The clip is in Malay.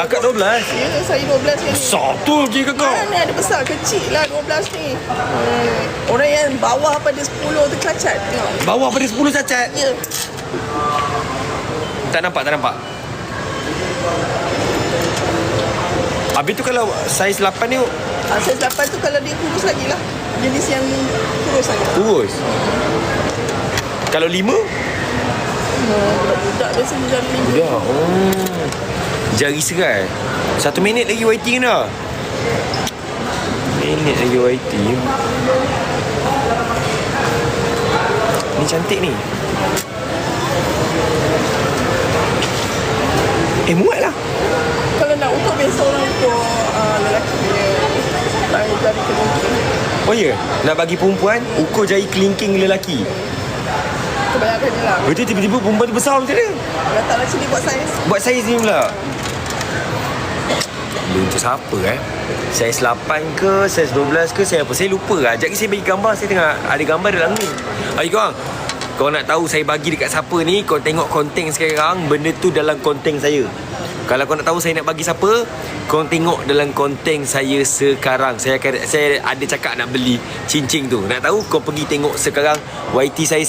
Kakak 12? Ya, saya 12 ni. Besar tu je kakak. Ni ada besar, kecil lah 12 ni. Orang yang bawah pada 10 tu cacat. Tengok. Bawah pada 10 cacat. Ya. Tak nampak. Habis tu kalau saiz 8 ni Saiz 8 tu kalau dia kurus lagi lah. Jenis yang kurus lagi. kurus. Kalau 5? Budak-budak biasanya jam 5. Ya. Jari serai. 1 minit lagi waiting dah. Minit lagi waiting. Ni cantik ni. Muat lah. Kalau nak ukur biasa orang ukur lelaki punya jari kelingking. Oh ya? Nak bagi perempuan ukur jari kelingking lelaki. Kebanyakan je lah. Betul tiba-tiba perempuan tu besar macam mana? Datang lah sini buat saiz. Buat saiz ni pula. Dia untuk siapa Saiz 8 ke saiz 12 ke saya apa? Saya lupa lah. Sekejap lagi saya bagi gambar. Saya tengah ada gambar dalam ni. Hai korang. Korang nak tahu saya bagi dekat siapa ni, korang tengok konten sekarang. Benda tu dalam konten saya. Kalau korang nak tahu saya nak bagi siapa, korang tengok dalam konten saya sekarang. Saya ada cakap nak beli cincin tu. Nak tahu, korang pergi tengok sekarang YT saya.